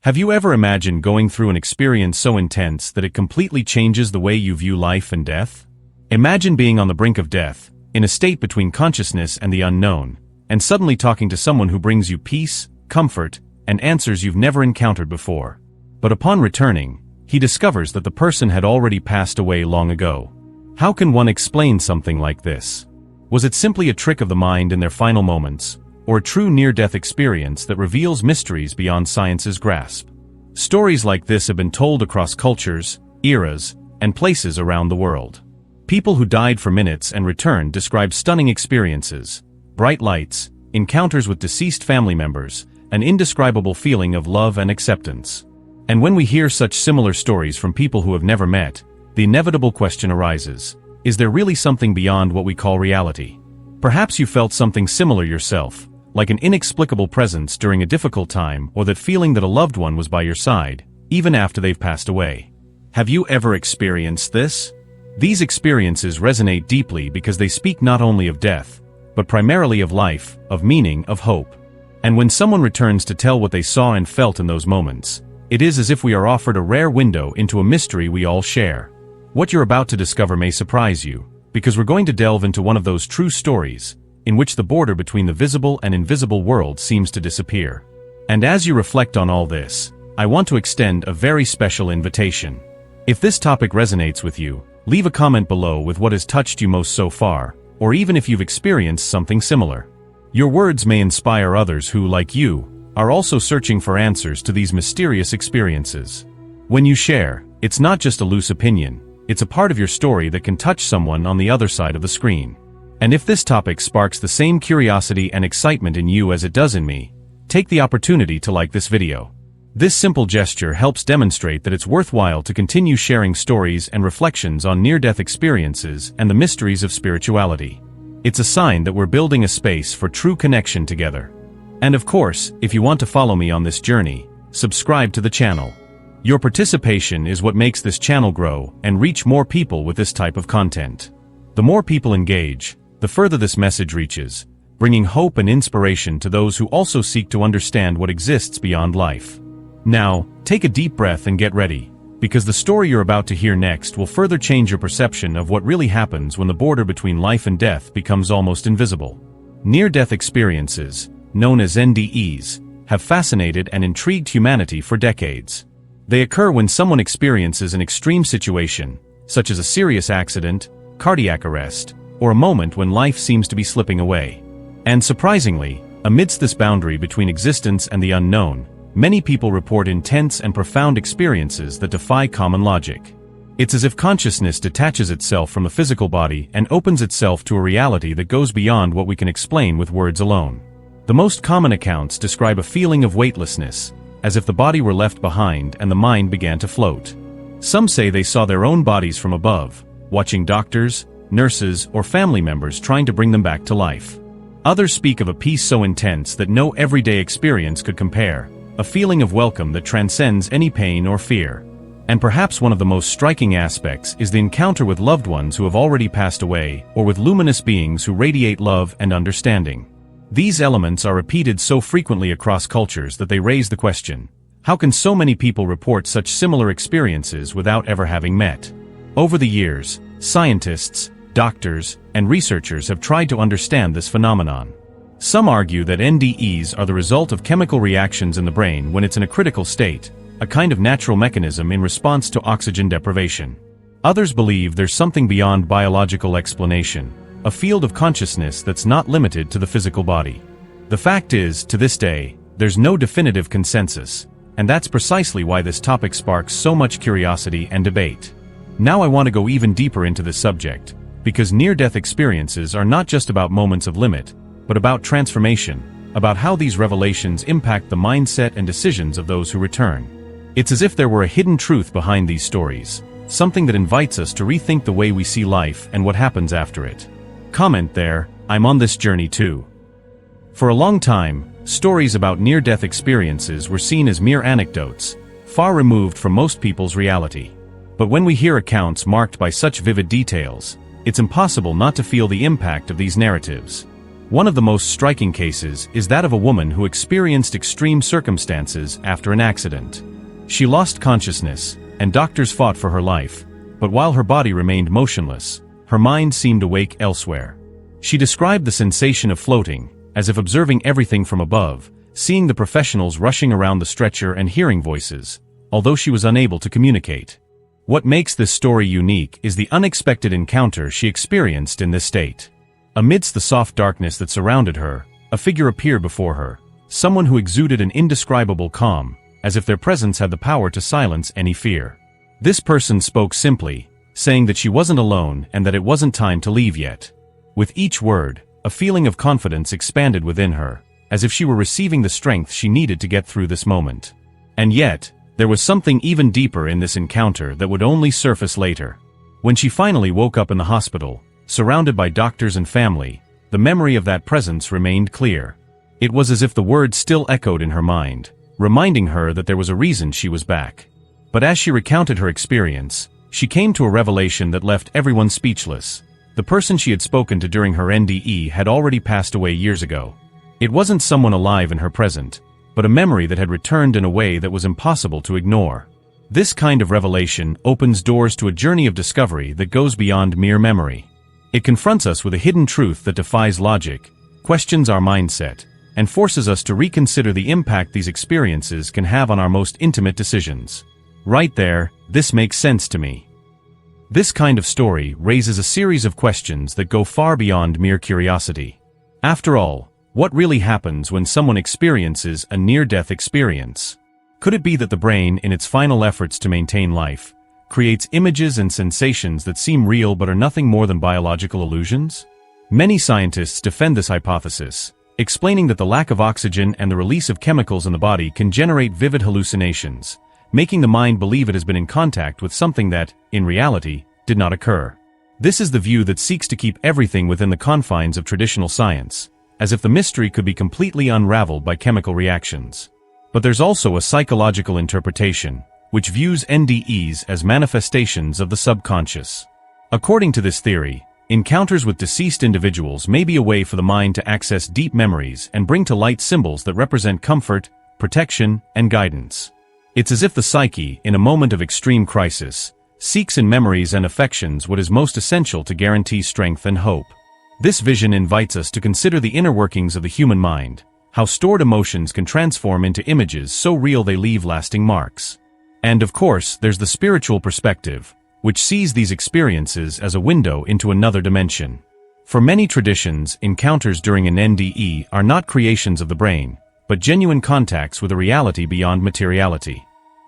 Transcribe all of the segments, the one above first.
Have you ever imagined going through an experience so intense that it completely changes the way you view life and death? Imagine being on the brink of death, in a state between consciousness and the unknown, and suddenly talking to someone who brings you peace, comfort, and answers you've never encountered before. But upon returning, he discovers that the person had already passed away long ago. How can one explain something like this? Was it simply a trick of the mind in their final moments, or a true near-death experience that reveals mysteries beyond science's grasp? Stories like this have been told across cultures, eras, and places around the world. People who died for minutes and returned describe stunning experiences, bright lights, encounters with deceased family members, an indescribable feeling of love and acceptance. And when we hear such similar stories from people who have never met, the inevitable question arises: is there really something beyond what we call reality? Perhaps you felt something similar yourself, like an inexplicable presence during a difficult time, or that feeling that a loved one was by your side, even after they've passed away. Have you ever experienced this? These experiences resonate deeply because they speak not only of death, but primarily of life, of meaning, of hope. And when someone returns to tell what they saw and felt in those moments, it is as if we are offered a rare window into a mystery we all share. What you're about to discover may surprise you, because we're going to delve into one of those true stories, in which the border between the visible and invisible world seems to disappear. And as you reflect on all this, I want to extend a very special invitation. If this topic resonates with you, leave a comment below with what has touched you most so far, or even if you've experienced something similar. Your words may inspire others who, like you, are also searching for answers to these mysterious experiences. When you share, it's not just a loose opinion, it's a part of your story that can touch someone on the other side of the screen. And if this topic sparks the same curiosity and excitement in you as it does in me, take the opportunity to like this video. This simple gesture helps demonstrate that it's worthwhile to continue sharing stories and reflections on near-death experiences and the mysteries of spirituality. It's a sign that we're building a space for true connection together. And of course, if you want to follow me on this journey, subscribe to the channel. Your participation is what makes this channel grow and reach more people with this type of content. The more people engage, the further this message reaches, bringing hope and inspiration to those who also seek to understand what exists beyond life. Now, take a deep breath and get ready, because the story you're about to hear next will further change your perception of what really happens when the border between life and death becomes almost invisible. Near-death experiences, known as NDEs, have fascinated and intrigued humanity for decades. They occur when someone experiences an extreme situation, such as a serious accident, cardiac arrest, or a moment when life seems to be slipping away. And surprisingly, amidst this boundary between existence and the unknown, many people report intense and profound experiences that defy common logic. It's as if consciousness detaches itself from the physical body and opens itself to a reality that goes beyond what we can explain with words alone. The most common accounts describe a feeling of weightlessness, as if the body were left behind and the mind began to float. Some say they saw their own bodies from above, watching doctors, nurses, or family members trying to bring them back to life. Others speak of a peace so intense that no everyday experience could compare, a feeling of welcome that transcends any pain or fear. And perhaps one of the most striking aspects is the encounter with loved ones who have already passed away, or with luminous beings who radiate love and understanding. These elements are repeated so frequently across cultures that they raise the question: how can so many people report such similar experiences without ever having met? Over the years, scientists, doctors, and researchers have tried to understand this phenomenon. Some argue that NDEs are the result of chemical reactions in the brain when it's in a critical state, a kind of natural mechanism in response to oxygen deprivation. Others believe there's something beyond biological explanation, a field of consciousness that's not limited to the physical body. The fact is, to this day, there's no definitive consensus, and that's precisely why this topic sparks so much curiosity and debate. Now I want to go even deeper into this subject, because near-death experiences are not just about moments of limit, but about transformation, about how these revelations impact the mindset and decisions of those who return. It's as if there were a hidden truth behind these stories, something that invites us to rethink the way we see life and what happens after it. Comment there, I'm on this journey too. For a long time, stories about near-death experiences were seen as mere anecdotes, far removed from most people's reality. But when we hear accounts marked by such vivid details, it's impossible not to feel the impact of these narratives. One of the most striking cases is that of a woman who experienced extreme circumstances after an accident. She lost consciousness, and doctors fought for her life, but while her body remained motionless, her mind seemed awake elsewhere. She described the sensation of floating, as if observing everything from above, seeing the professionals rushing around the stretcher and hearing voices, although she was unable to communicate. What makes this story unique is the unexpected encounter she experienced in this state. Amidst the soft darkness that surrounded her, a figure appeared before her, someone who exuded an indescribable calm, as if their presence had the power to silence any fear. This person spoke simply, saying that she wasn't alone and that it wasn't time to leave yet. With each word, a feeling of confidence expanded within her, as if she were receiving the strength she needed to get through this moment. And yet, there was something even deeper in this encounter that would only surface later. When she finally woke up in the hospital, surrounded by doctors and family, the memory of that presence remained clear. It was as if the words still echoed in her mind, reminding her that there was a reason she was back. But as she recounted her experience, she came to a revelation that left everyone speechless. The person she had spoken to during her NDE had already passed away years ago. It wasn't someone alive in her present, but a memory that had returned in a way that was impossible to ignore. This kind of revelation opens doors to a journey of discovery that goes beyond mere memory. It confronts us with a hidden truth that defies logic, questions our mindset, and forces us to reconsider the impact these experiences can have on our most intimate decisions. Right there, this makes sense to me. This kind of story raises a series of questions that go far beyond mere curiosity. After all, what really happens when someone experiences a near-death experience? Could it be that the brain, in its final efforts to maintain life, creates images and sensations that seem real but are nothing more than biological illusions? Many scientists defend this hypothesis, explaining that the lack of oxygen and the release of chemicals in the body can generate vivid hallucinations, making the mind believe it has been in contact with something that, in reality, did not occur. This is the view that seeks to keep everything within the confines of traditional science, as if the mystery could be completely unraveled by chemical reactions. But there's also a psychological interpretation, which views NDEs as manifestations of the subconscious. According to this theory, encounters with deceased individuals may be a way for the mind to access deep memories and bring to light symbols that represent comfort, protection, and guidance. It's as if the psyche, in a moment of extreme crisis, seeks in memories and affections what is most essential to guarantee strength and hope. This vision invites us to consider the inner workings of the human mind, how stored emotions can transform into images so real they leave lasting marks. And of course, there's the spiritual perspective, which sees these experiences as a window into another dimension. For many traditions, encounters during an NDE are not creations of the brain, but genuine contacts with a reality beyond materiality.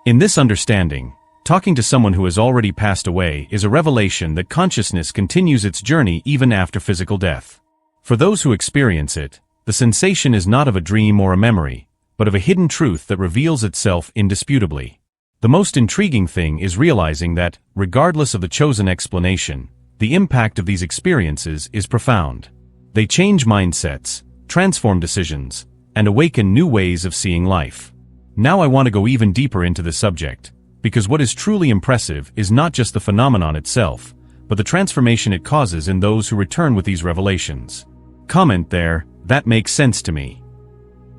In this understanding, talking to someone who has already passed away is a revelation that consciousness continues its journey even after physical death. For those who experience it, the sensation is not of a dream or a memory, but of a hidden truth that reveals itself indisputably. The most intriguing thing is realizing that, regardless of the chosen explanation, the impact of these experiences is profound. They change mindsets, transform decisions, and awaken new ways of seeing life. Now I want to go even deeper into this subject, because what is truly impressive is not just the phenomenon itself, but the transformation it causes in those who return with these revelations. Comment there, that makes sense to me.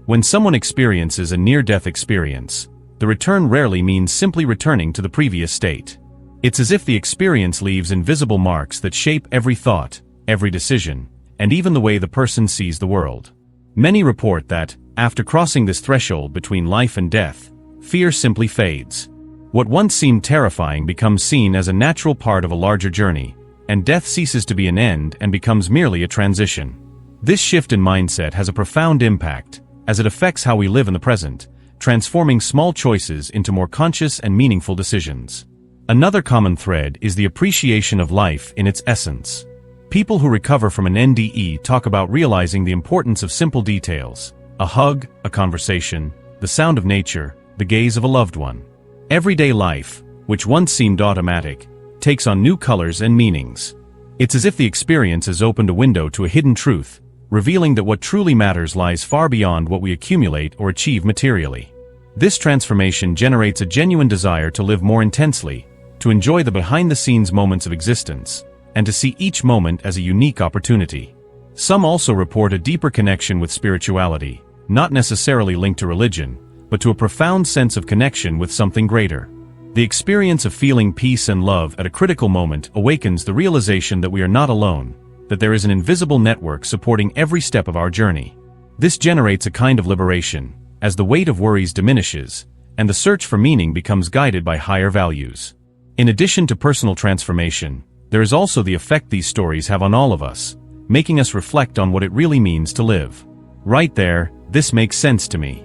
When someone experiences a near-death experience, the return rarely means simply returning to the previous state. It's as if the experience leaves invisible marks that shape every thought, every decision, and even the way the person sees the world. Many report that, after crossing this threshold between life and death, fear simply fades. What once seemed terrifying becomes seen as a natural part of a larger journey, and death ceases to be an end and becomes merely a transition. This shift in mindset has a profound impact, as it affects how we live in the present, transforming small choices into more conscious and meaningful decisions. Another common thread is the appreciation of life in its essence. People who recover from an NDE talk about realizing the importance of simple details: a hug, a conversation, the sound of nature, the gaze of a loved one. Everyday life, which once seemed automatic, takes on new colors and meanings. It's as if the experience has opened a window to a hidden truth, revealing that what truly matters lies far beyond what we accumulate or achieve materially. This transformation generates a genuine desire to live more intensely, to enjoy the behind-the-scenes moments of existence, and to see each moment as a unique opportunity. Some also report a deeper connection with spirituality, not necessarily linked to religion, but to a profound sense of connection with something greater. The experience of feeling peace and love at a critical moment awakens the realization that we are not alone, that there is an invisible network supporting every step of our journey. This generates a kind of liberation, as the weight of worries diminishes, and the search for meaning becomes guided by higher values. In addition to personal transformation, there is also the effect these stories have on all of us, making us reflect on what it really means to live. Right there, this makes sense to me.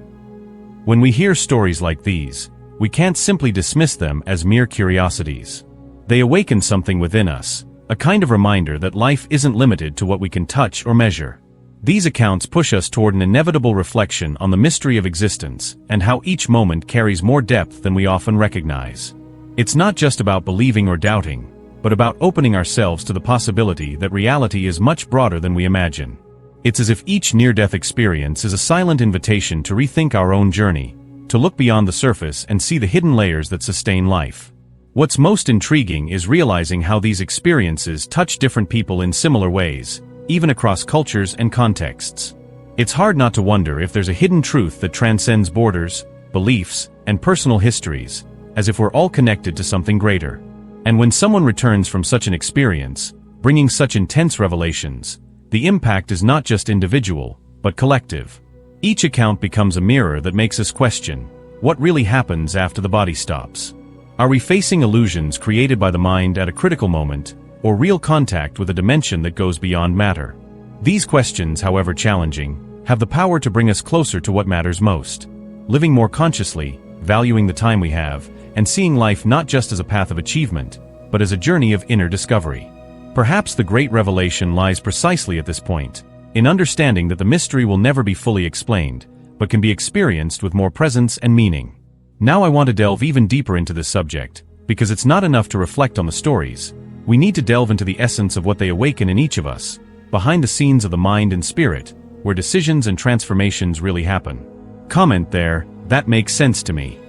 When we hear stories like these, we can't simply dismiss them as mere curiosities. They awaken something within us, a kind of reminder that life isn't limited to what we can touch or measure. These accounts push us toward an inevitable reflection on the mystery of existence and how each moment carries more depth than we often recognize. It's not just about believing or doubting, but about opening ourselves to the possibility that reality is much broader than we imagine. It's as if each near-death experience is a silent invitation to rethink our own journey, to look beyond the surface and see the hidden layers that sustain life. What's most intriguing is realizing how these experiences touch different people in similar ways, even across cultures and contexts. It's hard not to wonder if there's a hidden truth that transcends borders, beliefs, and personal histories, as if we're all connected to something greater. And when someone returns from such an experience, bringing such intense revelations, the impact is not just individual, but collective. Each account becomes a mirror that makes us question, what really happens after the body stops? Are we facing illusions created by the mind at a critical moment, or real contact with a dimension that goes beyond matter? These questions, however challenging, have the power to bring us closer to what matters most. Living more consciously, valuing the time we have, and seeing life not just as a path of achievement, but as a journey of inner discovery. Perhaps the great revelation lies precisely at this point, in understanding that the mystery will never be fully explained, but can be experienced with more presence and meaning. Now I want to delve even deeper into this subject, because it's not enough to reflect on the stories. We need to delve into the essence of what they awaken in each of us, behind the scenes of the mind and spirit, where decisions and transformations really happen. Comment there, that makes sense to me.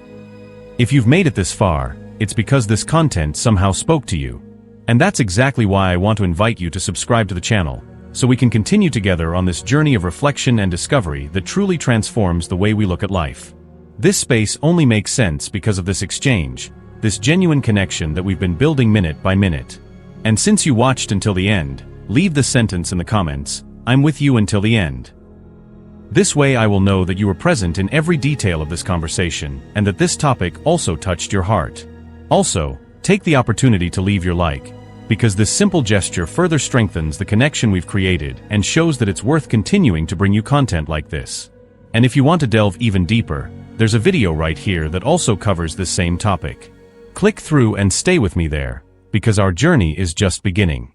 If you've made it this far, it's because this content somehow spoke to you. And that's exactly why I want to invite you to subscribe to the channel, so we can continue together on this journey of reflection and discovery that truly transforms the way we look at life. This space only makes sense because of this exchange, this genuine connection that we've been building minute by minute. And since you watched until the end, leave the sentence in the comments, "I'm with you until the end." This way I will know that you were present in every detail of this conversation and that this topic also touched your heart. Also, take the opportunity to leave your like, because this simple gesture further strengthens the connection we've created and shows that it's worth continuing to bring you content like this. And if you want to delve even deeper, there's a video right here that also covers this same topic. Click through and stay with me there, because our journey is just beginning.